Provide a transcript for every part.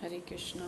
हरे कृष्णा।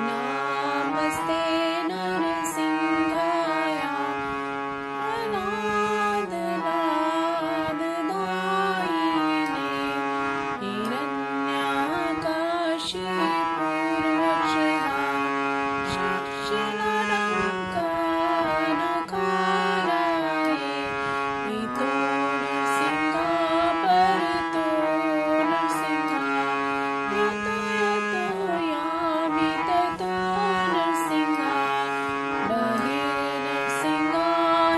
नमस्ते नरसिंहाय प्रह्लाद लाभदायिने हिरण्यकशिपूर्वक्षः शिक्षिणडङ्कनकाराये इतो नरसिंहा परतो नरसिंहा यतो यतो यामि ततो नरसिंहा बहिर्नरसिंहा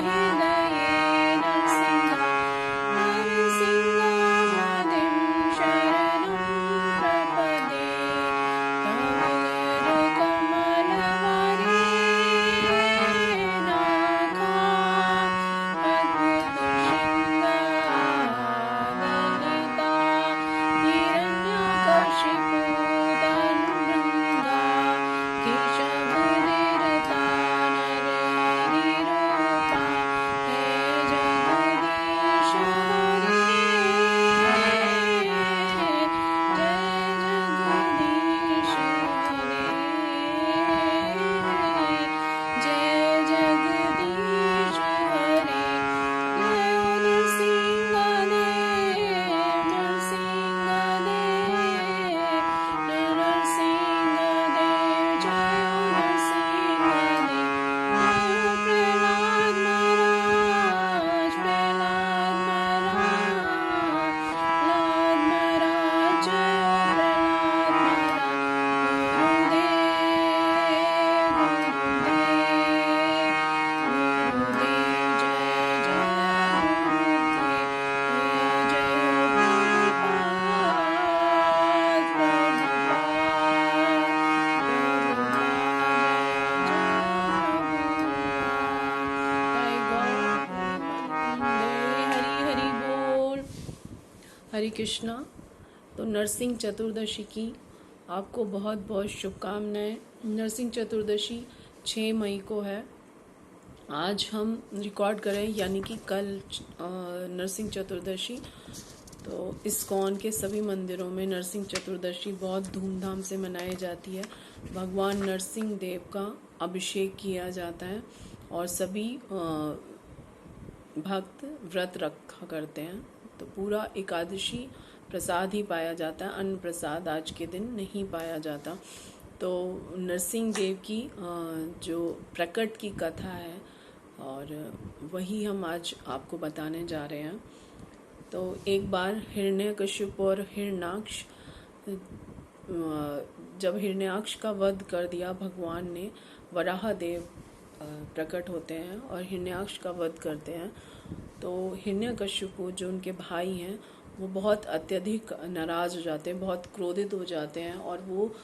हृदये नरसिंहा नरसिंहादिं शरणं प्रपदे तव कमलवरे नागा अद्भुतशृङ्गाललिता हिरण्यकशिपूदनृङ्गा केशवनिरता नरहरिरूपा हे जगदीश हरे जय जगदीश हरे जय नरसिंहदेव नरसिंहदेव जय नरसिंहदेव प्रहलाद महाराज जय प्रहलाद हरे कृष्णा। तो नरसिंह चतुर्दशी की आपको बहुत बहुत शुभकामनाएं। नरसिंह चतुर्दशी 6 मई को है। आज हम रिकॉर्ड करें यानी कि कल नरसिंह चतुर्दशी। तो इस्कॉन के सभी मंदिरों में नरसिंह चतुर्दशी बहुत धूमधाम से मनाई जाती है। भगवान नरसिंह देव का अभिषेक किया जाता है और सभी भक्त व्रत रखा करते हैं। तो पूरा एकादशी प्रसाद ही पाया जाता है, अन्न प्रसाद आज के दिन नहीं पाया जाता। तो नरसिंह देव की जो प्रकट की कथा है और वही हम आज आपको बताने जा रहे हैं। तो एक बार हिरण्यकशिपु और हिरण्याक्ष, जब हिरण्याक्ष का वध कर दिया भगवान ने, वराह देव प्रकट होते हैं और हिरण्याक्ष का वध करते हैं। तो हिरण्यकशिपु जो उनके भाई हैं वो बहुत अत्यधिक नाराज हो जाते हैं, बहुत क्रोधित हो जाते हैं और वो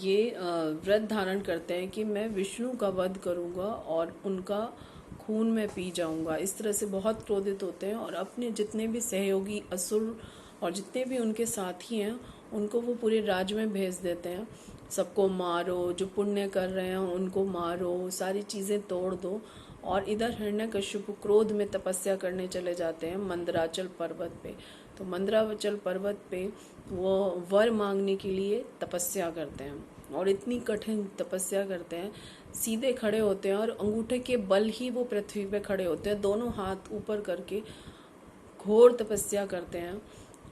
ये व्रत धारण करते हैं कि मैं विष्णु का वध करूंगा और उनका खून में पी जाऊंगा। इस तरह से बहुत क्रोधित होते हैं और अपने जितने भी सहयोगी असुर और जितने भी उनके साथी हैं उनको वो पूरे राज्य में भेज देते हैं। सबको मारो, जो पुण्य कर रहे हैं उनको मारो, सारी चीज़ें तोड़ दो। और इधर हिरण्यकशिपु क्रोध में तपस्या करने चले जाते हैं मंदराचल पर्वत पे। तो मंदराचल पर्वत पे वो वर मांगने के लिए तपस्या करते हैं और इतनी कठिन तपस्या करते हैं, सीधे खड़े होते हैं और अंगूठे के बल ही वो पृथ्वी पे खड़े होते हैं, दोनों हाथ ऊपर करके घोर तपस्या करते हैं।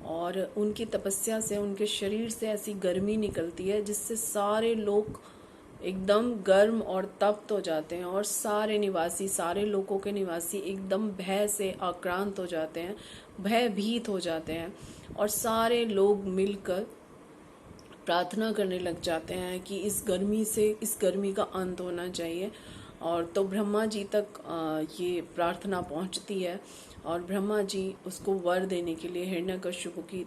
और उनकी तपस्या से उनके शरीर से ऐसी गर्मी निकलती है जिससे सारे लोग एकदम गर्म और तप्त हो जाते हैं और सारे लोगों के निवासी एकदम भय से आक्रांत हो जाते हैं, भयभीत हो जाते हैं और सारे लोग मिलकर प्रार्थना करने लग जाते हैं कि इस गर्मी का अंत होना चाहिए। और तो ब्रह्मा जी तक ये प्रार्थना पहुंचती है और ब्रह्मा जी उसको वर देने के लिए हिरण्यकशिपु की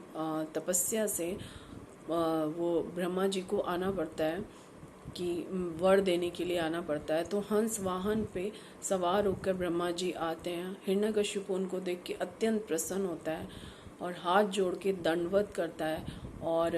तपस्या से वो ब्रह्मा जी को आना पड़ता है कि वर देने के लिए आना पड़ता है। तो हंस वाहन पे सवार होकर ब्रह्मा जी आते हैं। हिरण्यकशिपु उनको देख के अत्यंत प्रसन्न होता है और हाथ जोड़ के दंडवत करता है और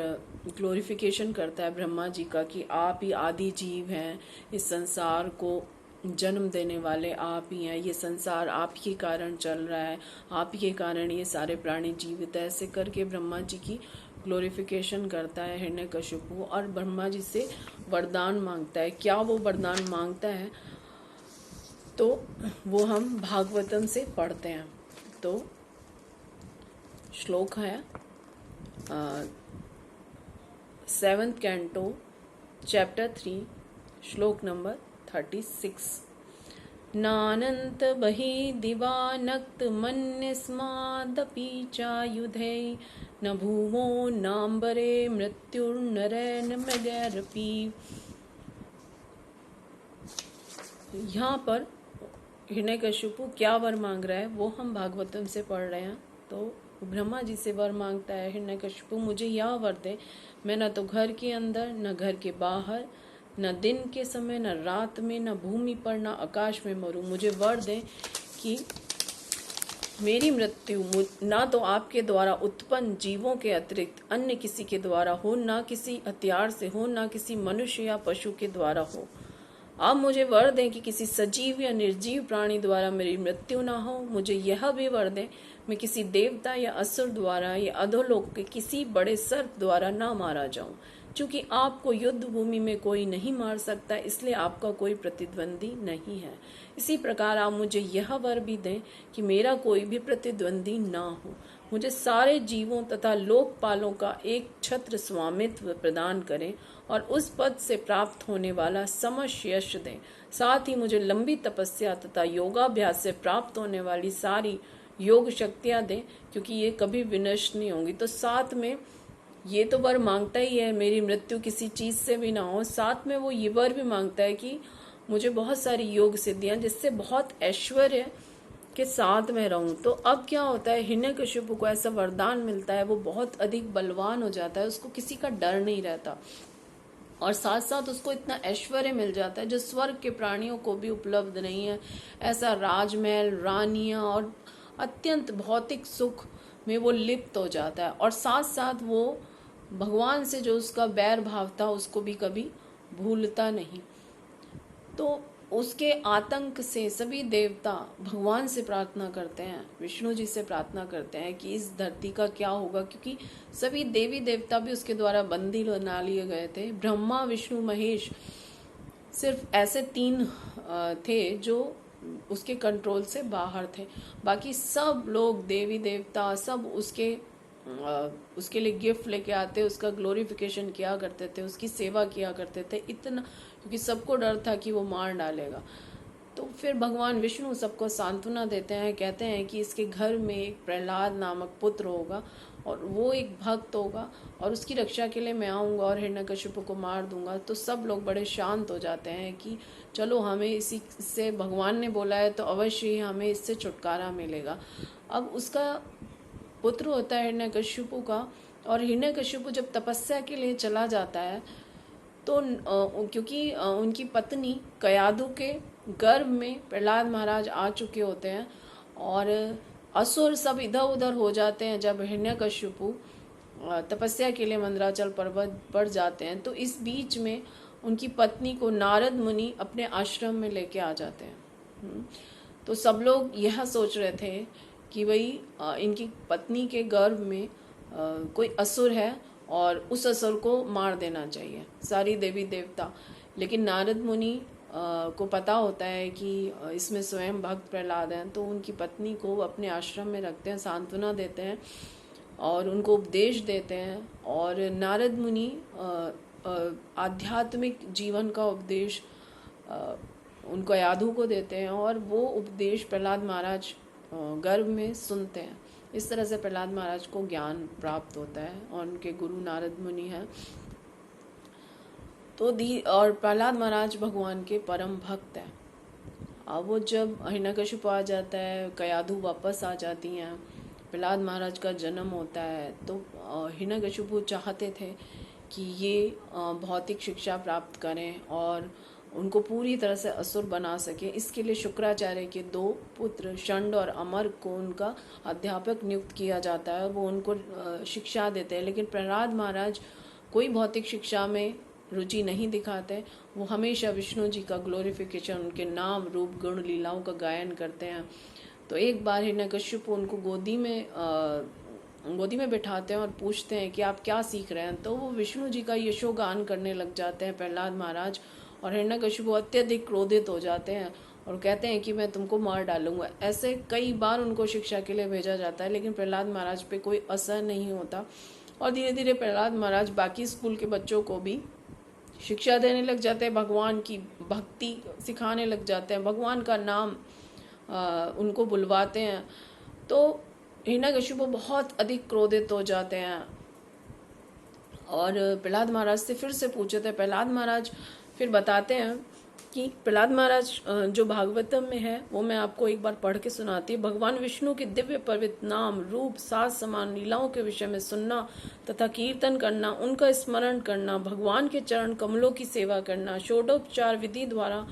ग्लोरिफिकेशन करता है ब्रह्मा जी का कि आप ही आदि जीव हैं, इस संसार को जन्म देने वाले आप ही हैं, ये संसार आप ही के कारण चल रहा है, आप ही के कारण ये सारे प्राणी जीवित है। ऐसे करके ब्रह्मा जी की ग्लोरिफिकेशन करता है हिरण्यकशिपु और ब्रह्मा जी से वरदान मांगता है। क्या वो वरदान मांगता है तो वो हम भागवतम से पढ़ते हैं। तो श्लोक है 7th कैंटो चैप्टर 3 श्लोक नंबर 36। नानंत बहि दिवानक्त मन्यस्मादपि चायुधे न भूमो नाम्बरे मृत्युर्नरेण मृगैरपि। यहाँ पर हिरण्यकशिपु क्या वर मांग रहा है वो हम भागवतम से पढ़ रहे हैं। तो ब्रह्मा जी से वर मांगता है, हिरण्यकशिपु मुझे यह वर दे, मैं न तो घर के अंदर न घर के बाहर, न दिन के समय न रात में, न भूमि पर न आकाश में मरूं। मुझे वर दे कि मेरी मृत्यु ना तो आपके द्वारा उत्पन्न जीवों के अतिरिक्त अन्य किसी के द्वारा हो, ना किसी हथियार से हो, ना किसी मनुष्य या पशु के द्वारा हो। आप मुझे वर दें कि किसी सजीव या निर्जीव प्राणी द्वारा मेरी मृत्यु ना हो। मुझे यह भी वर दें मैं किसी देवता या असुर द्वारा या अधोलोक के किसी बड़े सर्प द्वारा ना मारा जाऊं। चूंकि आपको युद्ध भूमि में कोई नहीं मार सकता, इसलिए आपका कोई प्रतिद्वंदी नहीं है। इसी प्रकार आप मुझे यह वर भी दें कि मेरा कोई भी प्रतिद्वंदी ना हो। मुझे सारे जीवों तथा लोकपालों का एक छत्र स्वामित्व प्रदान करें और उस पद से प्राप्त होने वाला समस्त यश दें। साथ ही मुझे लंबी तपस्या तथा योगाभ्यास से प्राप्त होने वाली सारी योग शक्तियां दें, क्योंकि ये कभी विनष्ट नहीं होंगी। तो साथ में ये तो वर मांगता ही है मेरी मृत्यु किसी चीज से भी ना हो, साथ में वो ये वर भी मांगता है कि मुझे बहुत सारी योग सिद्धियां जिससे बहुत ऐश्वर्य के साथ में रहूं। तो अब क्या होता है, हिरण्यकशिपु को ऐसा वरदान मिलता है, वो बहुत अधिक बलवान हो जाता है, उसको किसी का डर नहीं रहता और साथ साथ उसको इतना ऐश्वर्य मिल जाता है जो स्वर्ग के प्राणियों को भी उपलब्ध नहीं है। ऐसा राजमहल, रानियां और अत्यंत भौतिक सुख में वो लिप्त हो जाता है और साथ साथ वो भगवान से जो उसका बैर भाव था उसको भी कभी भूलता नहीं। तो उसके आतंक से सभी देवता भगवान से प्रार्थना करते हैं, विष्णु जी से प्रार्थना करते हैं कि इस धरती का क्या होगा, क्योंकि सभी देवी देवता भी उसके द्वारा बंदी बना लिए गए थे। ब्रह्मा, विष्णु, महेश सिर्फ ऐसे 3 थे जो उसके कंट्रोल से बाहर थे। बाकी सब लोग देवी देवता सब उसके लिए गिफ्ट लेके आते, उसका ग्लोरिफिकेशन किया करते थे, उसकी सेवा किया करते थे इतना, क्योंकि सबको डर था कि वो मार डालेगा। तो फिर भगवान विष्णु सबको सांत्वना देते हैं, कहते हैं कि इसके घर में एक प्रहलाद नामक पुत्र होगा और वो एक भक्त होगा और उसकी रक्षा के लिए मैं आऊँगा और हिरण्यकशिपु को मार दूंगा। तो सब लोग बड़े शांत हो जाते हैं कि चलो हमें इसी से भगवान ने बोला है तो अवश्य ही हमें इससे छुटकारा मिलेगा। अब उसका पुत्र होता है हिरण्यकशिपु का, और हिरण्यकशिपु जब तपस्या के लिए चला जाता है तो क्योंकि उनकी पत्नी कयाधु के गर्भ में प्रहलाद महाराज आ चुके होते हैं और असुर सब इधर उधर हो जाते हैं जब हिरण्यकशिपु तपस्या के लिए मंदराचल पर्वत पर जाते हैं। तो इस बीच में उनकी पत्नी को नारद मुनि अपने आश्रम में लेके आ जाते हैं। तो सब लोग यह सोच रहे थे कि भाई इनकी पत्नी के गर्भ में कोई असुर है और उस असुर को मार देना चाहिए सारी देवी देवता। लेकिन नारद मुनि को पता होता है कि इसमें स्वयं भक्त प्रहलाद हैं, तो उनकी पत्नी को अपने आश्रम में रखते हैं, सांत्वना देते हैं और उनको उपदेश देते हैं। और नारद मुनि आध्यात्मिक जीवन का उपदेश उनको यादू को देते हैं और वो उपदेश प्रहलाद महाराज गर्भ में सुनते हैं। इस तरह से प्रहलाद महाराज को ज्ञान प्राप्त होता है और उनके गुरु नारद मुनि हैं। तो और प्रहलाद महाराज भगवान के परम भक्त हैं। अब वो जब हिरण्यकशिपु आ जाता है, कयाधु वापस आ जाती हैं, प्रहलाद महाराज का जन्म होता है, तो हिरण्यकशिपु चाहते थे कि ये भौतिक शिक्षा प्राप्त करें और उनको पूरी तरह से असुर बना सके। इसके लिए शुक्राचार्य के 2 पुत्र षंड और अमर को उनका अध्यापक नियुक्त किया जाता है, वो उनको शिक्षा देते हैं। लेकिन प्रहलाद महाराज कोई भौतिक शिक्षा में रुचि नहीं दिखाते, वो हमेशा विष्णु जी का ग्लोरिफिकेशन, उनके नाम रूप गुण लीलाओं का गायन करते हैं। तो एक बार हिरण्यकश्यप उनको गोदी में बिठाते हैं और पूछते हैं कि आप क्या सीख रहे हैं। तो वो विष्णु जी का यशोगान करने लग जाते हैं प्रहलाद महाराज, और हिरण्यकश्यप अत्यधिक क्रोधित हो जाते हैं और कहते हैं कि मैं तुमको मार डालूंगा। ऐसे कई बार उनको शिक्षा के लिए भेजा जाता है, लेकिन प्रहलाद महाराज पे कोई असर नहीं होता। और धीरे धीरे प्रहलाद महाराज बाकी स्कूल के बच्चों को भी शिक्षा देने लग जाते हैं, भगवान की भक्ति सिखाने लग जाते हैं, भगवान का नाम उनको बुलवाते हैं। तो हिरण्यकशिपु बहुत अधिक क्रोधित हो जाते हैं और प्रहलाद महाराज से फिर से पूछते हैं। प्रहलाद महाराज फिर बताते हैं कि प्रहलाद महाराज जो भागवतम में है वो मैं आपको एक बार पढ़ के सुनाती हूँ। भगवान विष्णु के दिव्य पवित्र नाम रूप सात समान लीलाओं के विषय में सुनना तथा कीर्तन करना, उनका स्मरण करना, भगवान के चरण कमलों की सेवा करना, षोडोपचार विधि द्वारा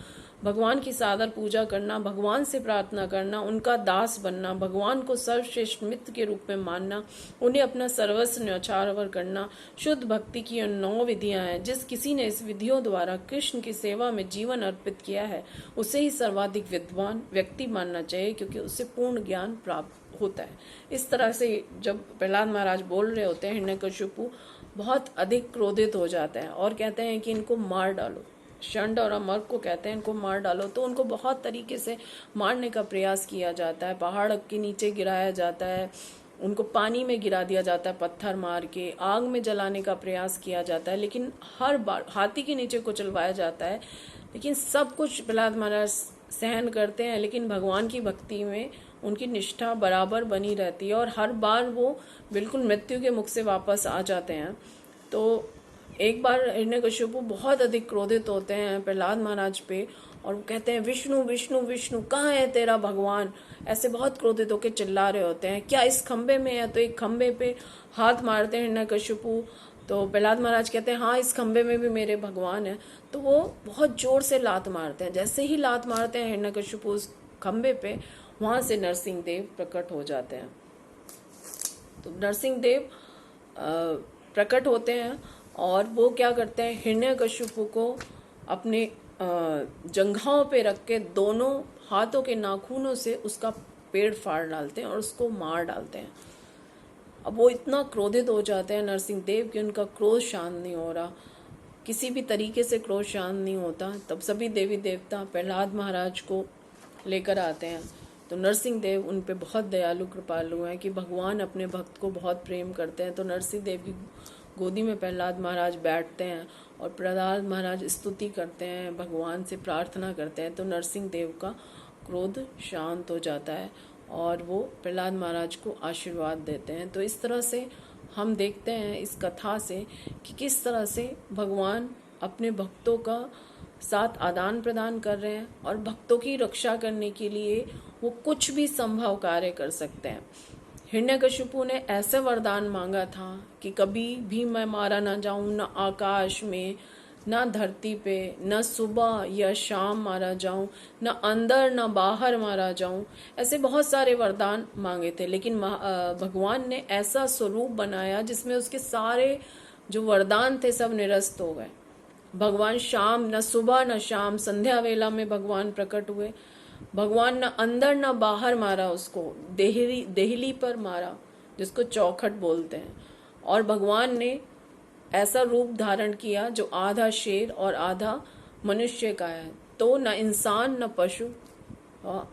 भगवान की सादर पूजा करना, भगवान से प्रार्थना करना, उनका दास बनना, भगवान को सर्वश्रेष्ठ मित्र के रूप में मानना, उन्हें अपना सर्वस्व न्यौछावर करना, शुद्ध भक्ति की 9 विधियां हैं। जिस किसी ने इस विधियों द्वारा कृष्ण की सेवा में जीवन अर्पित किया है उसे ही सर्वाधिक विद्वान व्यक्ति मानना चाहिए, क्योंकि उससे पूर्ण ज्ञान प्राप्त होता है। इस तरह से जब प्रहलाद महाराज बोल रहे होते हैं, हिरण्यकशिपु बहुत अधिक क्रोधित हो जाते हैं और कहते हैं कि इनको मार डालो। षंड और अमर को कहते हैं इनको मार डालो। तो उनको बहुत तरीके से मारने का प्रयास किया जाता है, पहाड़ के नीचे गिराया जाता है, उनको पानी में गिरा दिया जाता है, पत्थर मार के आग में जलाने का प्रयास किया जाता है, लेकिन हर बार हाथी के नीचे कुचलवाया जाता है। लेकिन सब कुछ प्रहलाद महाराज सहन करते हैं, लेकिन भगवान की भक्ति में उनकी निष्ठा बराबर बनी रहती है और हर बार वो बिल्कुल मृत्यु के मुख से वापस आ जाते हैं। तो एक बार हिरण्यकशिपु बहुत अधिक क्रोधित होते हैं प्रहलाद महाराज पे और वो कहते हैं, विष्णु विष्णु विष्णु कहाँ है तेरा भगवान। ऐसे बहुत क्रोधित होकर चिल्ला रहे होते हैं, क्या इस खंबे में है। तो एक खंबे पे हाथ मारते हैं हिरण्यकशिपु। तो प्रहलाद महाराज कहते हैं, हाँ इस खंबे में भी मेरे भगवान है। तो वो बहुत जोर से लात मारते हैं। जैसे ही लात मारते हैं हिरण्यकशिपु उस खंबे पे, वहां से नरसिंह देव प्रकट हो जाते हैं। तो नरसिंह देव प्रकट होते हैं और वो क्या करते हैं, हिरण्यकशिपु को अपने जंघाओं पे रख के दोनों हाथों के नाखूनों से उसका पेड़ फाड़ डालते हैं और उसको मार डालते हैं। अब वो इतना क्रोधित हो जाते हैं नरसिंह देव कि उनका क्रोध शांत नहीं हो रहा, किसी भी तरीके से क्रोध शांत नहीं होता। तब सभी देवी देवता प्रहलाद महाराज को लेकर आते हैं। तो नरसिंह देव उन पे बहुत दयालु कृपालु हैं कि भगवान अपने भक्त को बहुत प्रेम करते हैं। तो नरसिंह देव की गोदी में प्रहलाद महाराज बैठते हैं और प्रहलाद महाराज स्तुति करते हैं, भगवान से प्रार्थना करते हैं। तो नरसिंह देव का क्रोध शांत हो जाता है और वो प्रहलाद महाराज को आशीर्वाद देते हैं। तो इस तरह से हम देखते हैं इस कथा से कि किस तरह से भगवान अपने भक्तों का साथ आदान प्रदान कर रहे हैं और भक्तों की रक्षा करने के लिए वो कुछ भी संभव कार्य कर सकते हैं। हिरण्यकशिपु ने ऐसे वरदान मांगा था कि कभी भी मैं मारा ना जाऊं, न आकाश में, न धरती पे, न सुबह या शाम मारा जाऊं, न अंदर न बाहर मारा जाऊं। ऐसे बहुत सारे वरदान मांगे थे, लेकिन भगवान ने ऐसा स्वरूप बनाया जिसमें उसके सारे जो वरदान थे सब निरस्त हो गए। भगवान शाम, न सुबह न शाम, संध्या वेला में भगवान प्रकट हुए। भगवान न अंदर न बाहर मारा उसको, देहली पर मारा जिसको चौखट बोलते हैं। और भगवान ने ऐसा रूप धारण किया जो आधा शेर और आधा मनुष्य का है। तो न इंसान न पशु,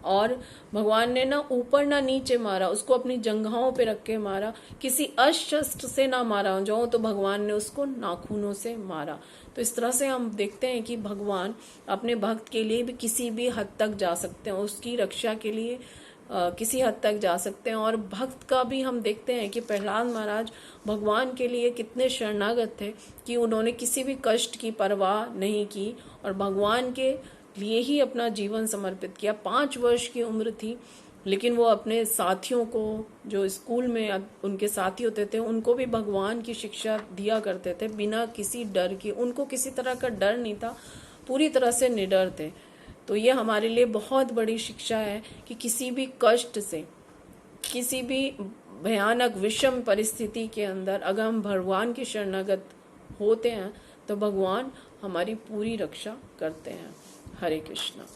और भगवान ने ना ऊपर ना नीचे मारा, उसको अपनी जंघाओं पे रख के मारा। किसी अस्त्र से ना मारा जो, तो भगवान ने उसको नाखूनों से मारा। तो इस तरह से हम देखते हैं कि भगवान अपने भक्त के लिए भी किसी भी हद तक जा सकते हैं, उसकी रक्षा के लिए किसी हद तक जा सकते हैं। और भक्त का भी हम देखते हैं कि प्रहलाद महाराज भगवान के लिए कितने शरणागत थे कि उन्होंने किसी भी कष्ट की परवाह नहीं की और भगवान के लिए ही अपना जीवन समर्पित किया। 5 वर्ष की उम्र थी, लेकिन वो अपने साथियों को, जो स्कूल में उनके साथी होते थे, उनको भी भगवान की शिक्षा दिया करते थे बिना किसी डर के। उनको किसी तरह का डर नहीं था, पूरी तरह से निडर थे। तो ये हमारे लिए बहुत बड़ी शिक्षा है कि किसी भी कष्ट से, किसी भी भयानक विषम परिस्थिति के अंदर अगर हम भगवान के शरणागत होते हैं तो भगवान हमारी पूरी रक्षा करते हैं। हरे कृष्णा।